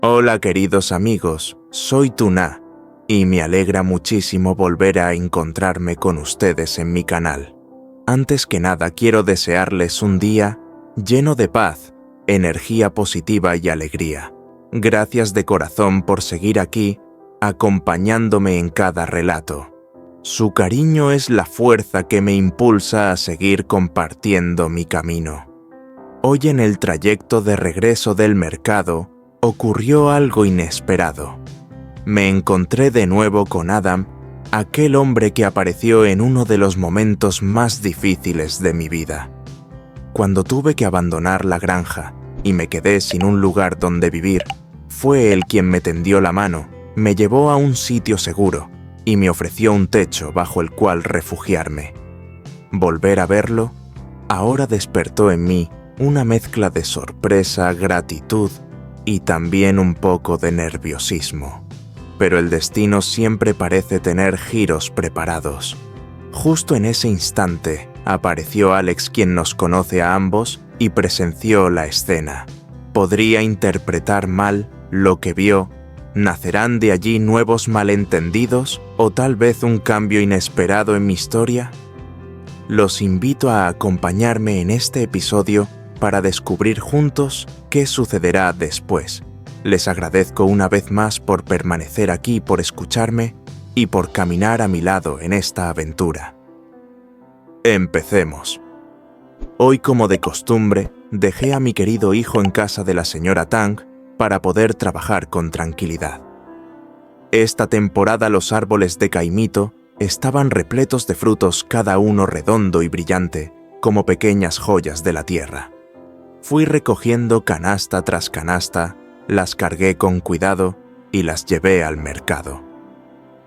Hola queridos amigos, soy Tuna y me alegra muchísimo volver a encontrarme con ustedes en mi canal. Antes que nada quiero desearles un día lleno de paz, energía positiva y alegría. Gracias de corazón por seguir aquí, acompañándome en cada relato. Su cariño es la fuerza que me impulsa a seguir compartiendo mi camino. Hoy en el trayecto de regreso del mercado, ocurrió algo inesperado. Me encontré de nuevo con Adam, aquel hombre que apareció en uno de los momentos más difíciles de mi vida. Cuando tuve que abandonar la granja y me quedé sin un lugar donde vivir, fue él quien me tendió la mano, me llevó a un sitio seguro y me ofreció un techo bajo el cual refugiarme. Volver a verlo, ahora despertó en mí una mezcla de sorpresa, gratitud y también un poco de nerviosismo. Pero el destino siempre parece tener giros preparados. Justo en ese instante apareció Alex, quien nos conoce a ambos, y presenció la escena. ¿Podría interpretar mal lo que vio? ¿Nacerán de allí nuevos malentendidos o tal vez un cambio inesperado en mi historia? Los invito a acompañarme en este episodio para descubrir juntos qué sucederá después. Les agradezco una vez más por permanecer aquí, por escucharme y por caminar a mi lado en esta aventura. Empecemos. Hoy, como de costumbre, dejé a mi querido hijo en casa de la señora Tang para poder trabajar con tranquilidad. Esta temporada los árboles de caimito estaban repletos de frutos, cada uno redondo y brillante, como pequeñas joyas de la tierra. Fui recogiendo canasta tras canasta, las cargué con cuidado y las llevé al mercado.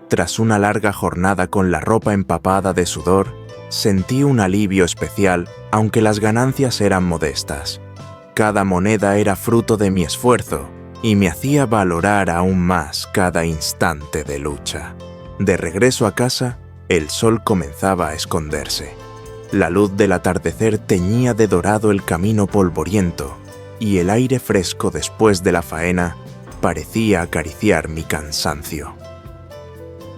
Tras una larga jornada con la ropa empapada de sudor, sentí un alivio especial, aunque las ganancias eran modestas. Cada moneda era fruto de mi esfuerzo y me hacía valorar aún más cada instante de lucha. De regreso a casa, el sol comenzaba a esconderse. La luz del atardecer teñía de dorado el camino polvoriento y el aire fresco después de la faena parecía acariciar mi cansancio.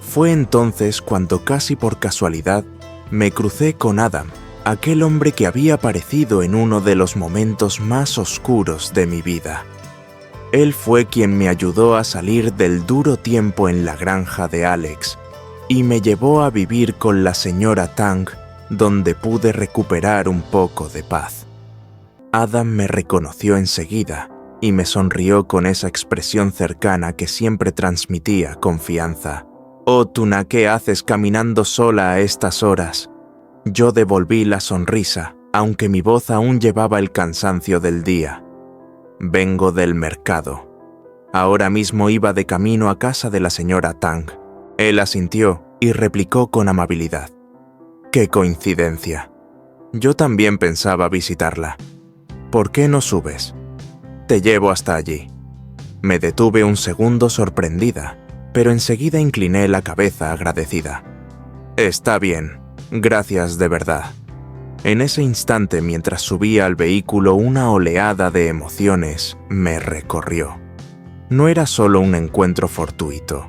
Fue entonces cuando, casi por casualidad, me crucé con Adam, aquel hombre que había aparecido en uno de los momentos más oscuros de mi vida. Él fue quien me ayudó a salir del duro tiempo en la granja de Alex y me llevó a vivir con la señora Tang, donde pude recuperar un poco de paz. Adam me reconoció enseguida y me sonrió con esa expresión cercana que siempre transmitía confianza. «Oh, Tuna, ¿qué haces caminando sola a estas horas?» Yo devolví la sonrisa, aunque mi voz aún llevaba el cansancio del día. «Vengo del mercado. Ahora mismo iba de camino a casa de la señora Tang». Él asintió y replicó con amabilidad. ¡Qué coincidencia! Yo también pensaba visitarla. ¿Por qué no subes? Te llevo hasta allí. Me detuve un segundo sorprendida, pero enseguida incliné la cabeza agradecida. Está bien, gracias de verdad. En ese instante, mientras subía al vehículo, una oleada de emociones me recorrió. No era solo un encuentro fortuito,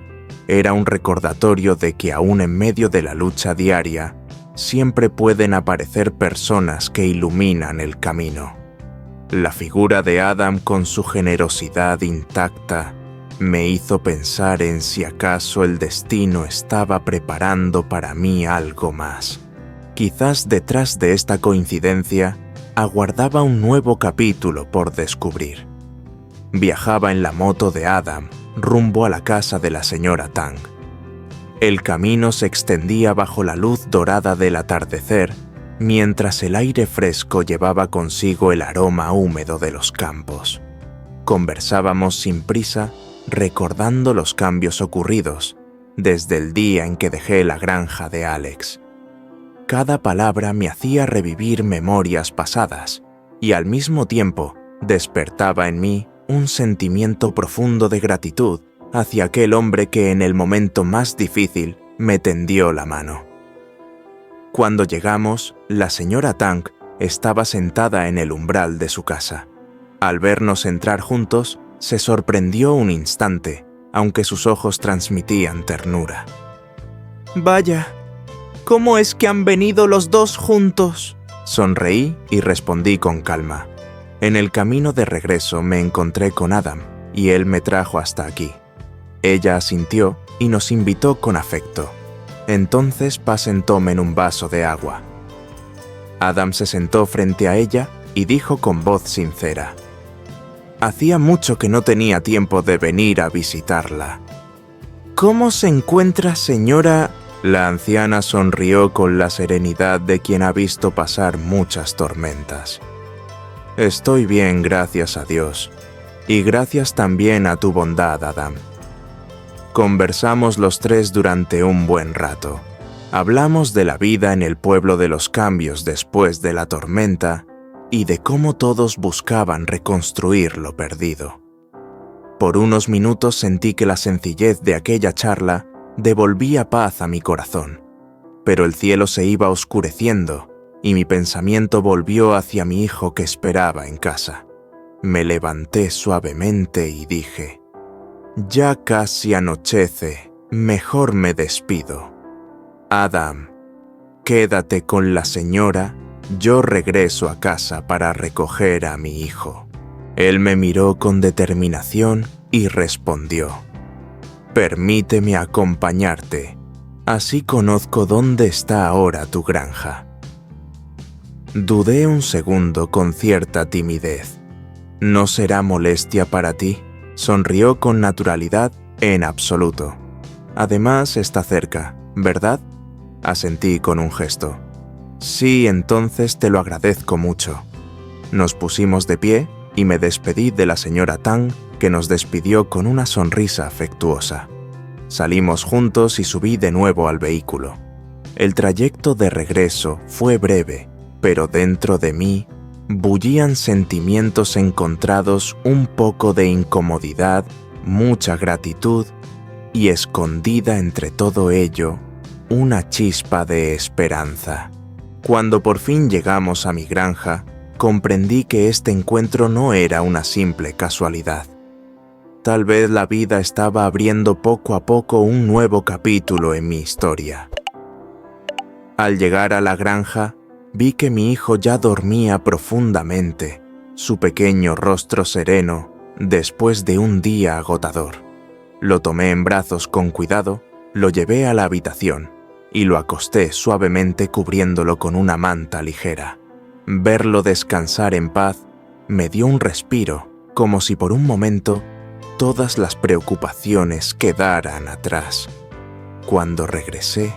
era un recordatorio de que aún en medio de la lucha diaria, siempre pueden aparecer personas que iluminan el camino. La figura de Adam, con su generosidad intacta, me hizo pensar en si acaso el destino estaba preparando para mí algo más. Quizás detrás de esta coincidencia aguardaba un nuevo capítulo por descubrir. Viajaba en la moto de Adam rumbo a la casa de la señora Tang. El camino se extendía bajo la luz dorada del atardecer, mientras el aire fresco llevaba consigo el aroma húmedo de los campos. Conversábamos sin prisa, recordando los cambios ocurridos desde el día en que dejé la granja de Alex. Cada palabra me hacía revivir memorias pasadas y al mismo tiempo despertaba en mí un sentimiento profundo de gratitud hacia aquel hombre que en el momento más difícil me tendió la mano. Cuando llegamos, la señora Tang estaba sentada en el umbral de su casa. Al vernos entrar juntos, Se sorprendió un instante, aunque sus ojos transmitían ternura. «Vaya, ¿cómo es que han venido los dos juntos?». Sonreí y respondí con calma. En el camino de regreso me encontré con Adam y él me trajo hasta aquí. Ella asintió y nos invitó con afecto. Entonces pasen tomen un vaso de agua. Adam se sentó frente a ella y dijo con voz sincera: «Hacía mucho que no tenía tiempo de venir a visitarla». «¿Cómo se encuentra, señora?». La anciana sonrió con la serenidad de quien ha visto pasar muchas tormentas. «Estoy bien, gracias a Dios, y gracias también a tu bondad, Adam». Conversamos los tres durante un buen rato. Hablamos de la vida en el pueblo de los cambios después de la tormenta y de cómo todos buscaban reconstruir lo perdido. Por unos minutos sentí que la sencillez de aquella charla devolvía paz a mi corazón, pero el cielo se iba oscureciendo y mi pensamiento volvió hacia mi hijo que esperaba en casa. Me levanté suavemente y dije: «Ya casi anochece, mejor me despido. Adam, quédate con la señora, yo regreso a casa para recoger a mi hijo». Él me miró con determinación y respondió: «Permíteme acompañarte, así conozco dónde está ahora tu granja». Dudé un segundo con cierta timidez. «¿No será molestia para ti?». Sonrió con naturalidad. «En absoluto. Además está cerca, ¿verdad?». Asentí con un gesto. «Sí, entonces te lo agradezco mucho». Nos pusimos de pie y me despedí de la señora Tang, que nos despidió con una sonrisa afectuosa. Salimos juntos y subí de nuevo al vehículo. El trayecto de regreso fue breve, pero dentro de mí bullían sentimientos encontrados, un poco de incomodidad, mucha gratitud y, escondida entre todo ello, una chispa de esperanza. Cuando por fin llegamos a mi granja, comprendí que este encuentro no era una simple casualidad. Tal vez la vida estaba abriendo poco a poco un nuevo capítulo en mi historia. Al llegar a la granja, vi que mi hijo ya dormía profundamente, su pequeño rostro sereno, después de un día agotador. Lo tomé en brazos con cuidado, lo llevé a la habitación y lo acosté suavemente cubriéndolo con una manta ligera. Verlo descansar en paz me dio un respiro, como si por un momento todas las preocupaciones quedaran atrás. Cuando regresé,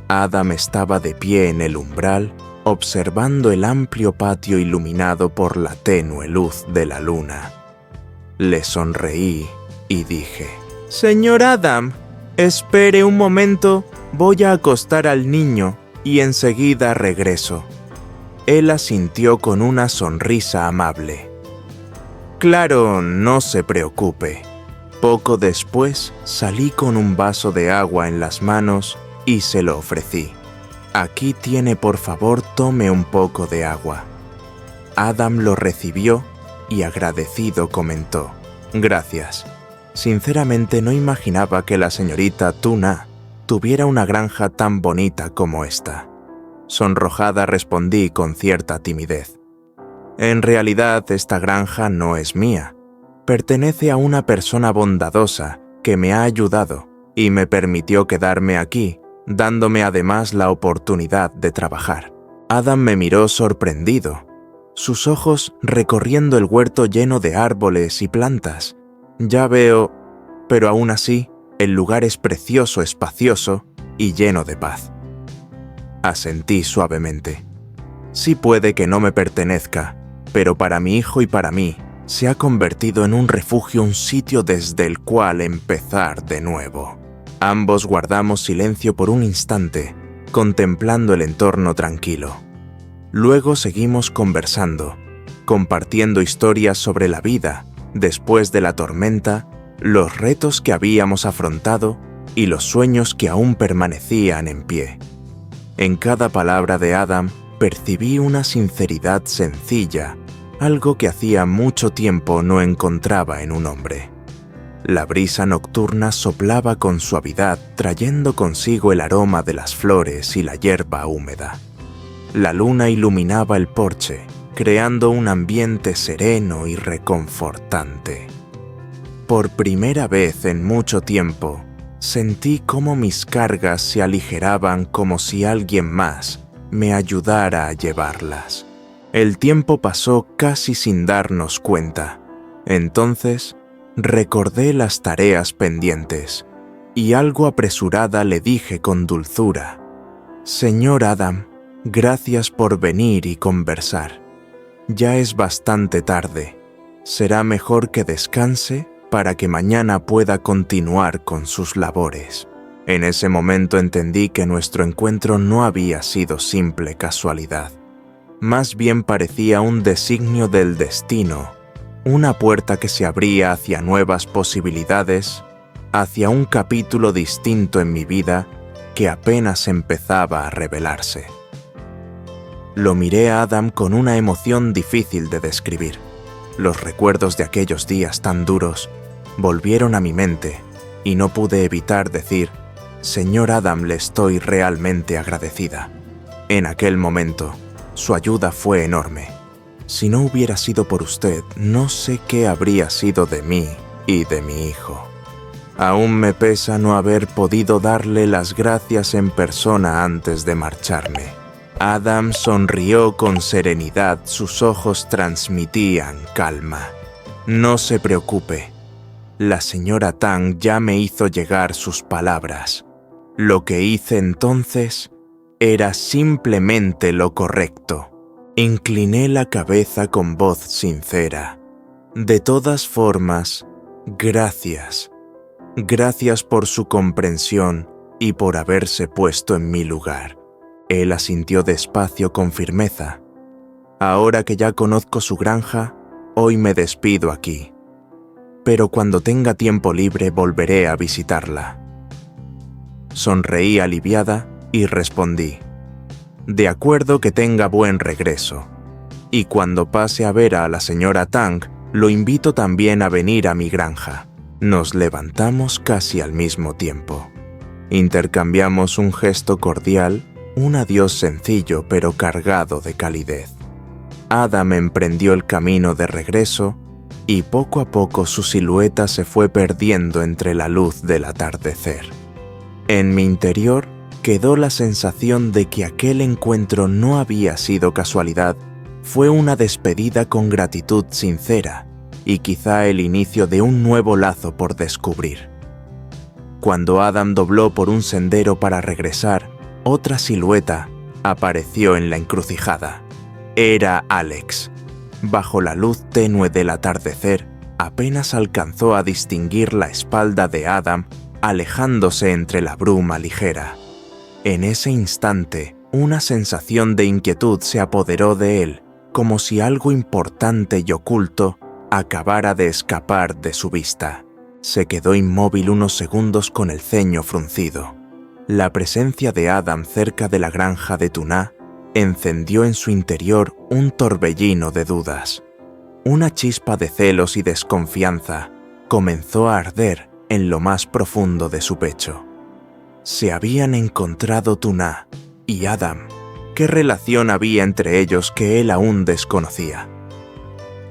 Adam estaba de pie en el umbral, observando el amplio patio iluminado por la tenue luz de la luna. Le sonreí y dije: «Señor Adam, espere un momento, voy a acostar al niño y enseguida regreso». Él asintió con una sonrisa amable. «Claro, no se preocupe». Poco después salí con un vaso de agua en las manos y se lo ofrecí. «Aquí tiene, por favor, tome un poco de agua». Adam lo recibió y agradecido comentó: «Gracias. Sinceramente no imaginaba que la señorita Tuna tuviera una granja tan bonita como esta». Sonrojada respondí con cierta timidez: «En realidad esta granja no es mía. Pertenece a una persona bondadosa que me ha ayudado y me permitió quedarme aquí, dándome además la oportunidad de trabajar». Adam me miró sorprendido, sus ojos recorriendo el huerto lleno de árboles y plantas. «Ya veo, pero aún así, el lugar es precioso, espacioso y lleno de paz». Asentí suavemente. «Sí, puede que no me pertenezca, pero para mi hijo y para mí se ha convertido en un refugio, un sitio desde el cual empezar de nuevo». Ambos guardamos silencio por un instante, contemplando el entorno tranquilo. Luego seguimos conversando, compartiendo historias sobre la vida después de la tormenta, los retos que habíamos afrontado y los sueños que aún permanecían en pie. En cada palabra de Adam percibí una sinceridad sencilla, algo que hacía mucho tiempo no encontraba en un hombre. La brisa nocturna soplaba con suavidad, trayendo consigo el aroma de las flores y la hierba húmeda. La luna iluminaba el porche, creando un ambiente sereno y reconfortante. Por primera vez en mucho tiempo, sentí cómo mis cargas se aligeraban como si alguien más me ayudara a llevarlas. El tiempo pasó casi sin darnos cuenta. Entonces, recordé las tareas pendientes y algo apresurada le dije con dulzura: «Señor Adam, gracias por venir y conversar. Ya es bastante tarde. Será mejor que descanse para que mañana pueda continuar con sus labores». En ese momento entendí que nuestro encuentro no había sido simple casualidad. Más bien parecía un designio del destino, una puerta que se abría hacia nuevas posibilidades, hacia un capítulo distinto en mi vida que apenas empezaba a revelarse. Lo miré a Adam con una emoción difícil de describir. Los recuerdos de aquellos días tan duros volvieron a mi mente y no pude evitar decir: «Señor Adam, le estoy realmente agradecida. En aquel momento, su ayuda fue enorme. Si no hubiera sido por usted, no sé qué habría sido de mí y de mi hijo». Aún me pesa no haber podido darle las gracias en persona antes de marcharme. Adam sonrió con serenidad, sus ojos transmitían calma. «No se preocupe. La señora Tang ya me hizo llegar sus palabras. Lo que hice entonces era simplemente lo correcto». Incliné la cabeza con voz sincera. «De todas formas, gracias. Gracias por su comprensión y por haberse puesto en mi lugar». Él asintió despacio con firmeza. «Ahora que ya conozco su granja, hoy me despido aquí. Pero cuando tenga tiempo libre volveré a visitarla». Sonreí aliviada y respondí: «De acuerdo, que tenga buen regreso. Y cuando pase a ver a la señora Tang, lo invito también a venir a mi granja». Nos levantamos casi al mismo tiempo. Intercambiamos un gesto cordial, un adiós sencillo pero cargado de calidez. Adam emprendió el camino de regreso y poco a poco su silueta se fue perdiendo entre la luz del atardecer. En mi interior quedó la sensación de que aquel encuentro no había sido casualidad, fue una despedida con gratitud sincera y quizá el inicio de un nuevo lazo por descubrir. Cuando Adam dobló por un sendero para regresar, otra silueta apareció en la encrucijada. Era Alex. Bajo la luz tenue del atardecer, apenas alcanzó a distinguir la espalda de Adam alejándose entre la bruma ligera. En ese instante, una sensación de inquietud se apoderó de él, como si algo importante y oculto acabara de escapar de su vista. Se quedó inmóvil unos segundos con el ceño fruncido. La presencia de Adam cerca de la granja de Tuná encendió en su interior un torbellino de dudas. Una chispa de celos y desconfianza comenzó a arder en lo más profundo de su pecho. Se habían encontrado Tuná y Adam. ¿Qué relación había entre ellos que él aún desconocía?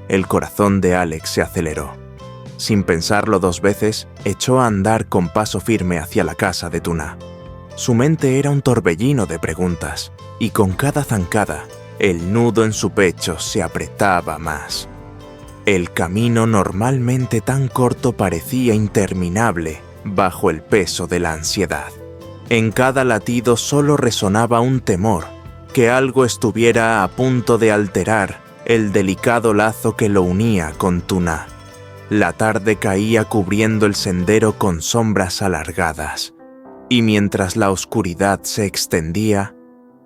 El corazón de Alex se aceleró. Sin pensarlo dos veces, echó a andar con paso firme hacia la casa de Tuná. Su mente era un torbellino de preguntas, y con cada zancada, el nudo en su pecho se apretaba más. El camino, normalmente tan corto, parecía interminable bajo el peso de la ansiedad. En cada latido solo resonaba un temor, que algo estuviera a punto de alterar el delicado lazo que lo unía con Tuná. La tarde caía cubriendo el sendero con sombras alargadas, y mientras la oscuridad se extendía,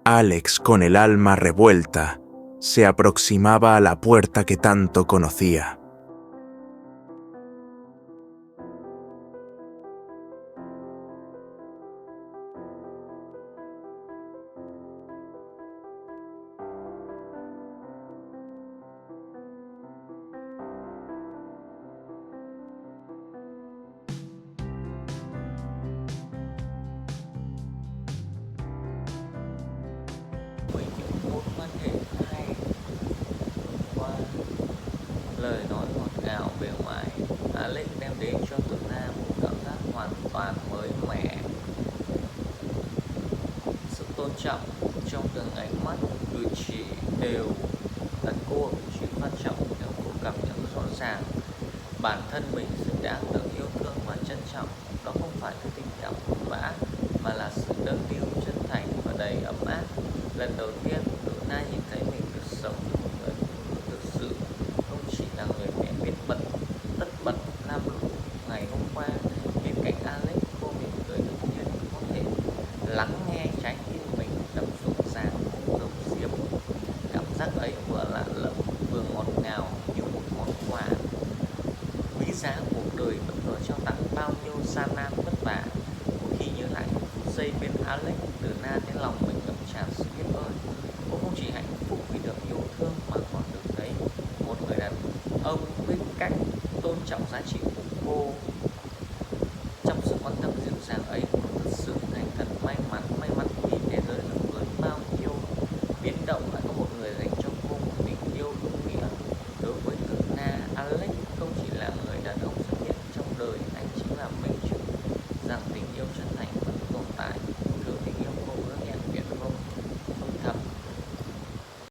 Alex, con el alma revuelta, se aproximaba a la puerta que tanto conocía. hệ hay qua lời nói ngọt ngào bề ngoài. Alex đem đến cho Tử Na một cảm giác hoàn toàn mới mẻ. Sự tôn trọng trong từng ánh mắt, cử chỉ đều đặt cô ở vị trí quan trọng để cô cảm nhận rõ ràng bản thân mình xứng đáng được yêu thương và trân trọng. Đó không phải thứ tình cảm vội vã, mà là sự đơn điệu, chân thành và đầy ấm áp. Lần đầu tiên, Tử Na nhìn thấy mình được sống như một người phụ nữ thực sự, không chỉ là người mẹ biết bật tất bật lam lũ ngày hôm qua. Bên cạnh Alex, cô mỉm cười tự nhiên, có thể lắng nghe trái tim mình đập rộn ràng không giấu giếm. Cảm giác ấy vừa lạ lẫm vừa ngọt ngào như một món quà quý giá cuộc đời bất ngờ trao tặng bao nhiêu gian nan vất vả. Mỗi khi nhớ lại những phút giây bên Alex, Tử Na thấy lòng mình ngập tràn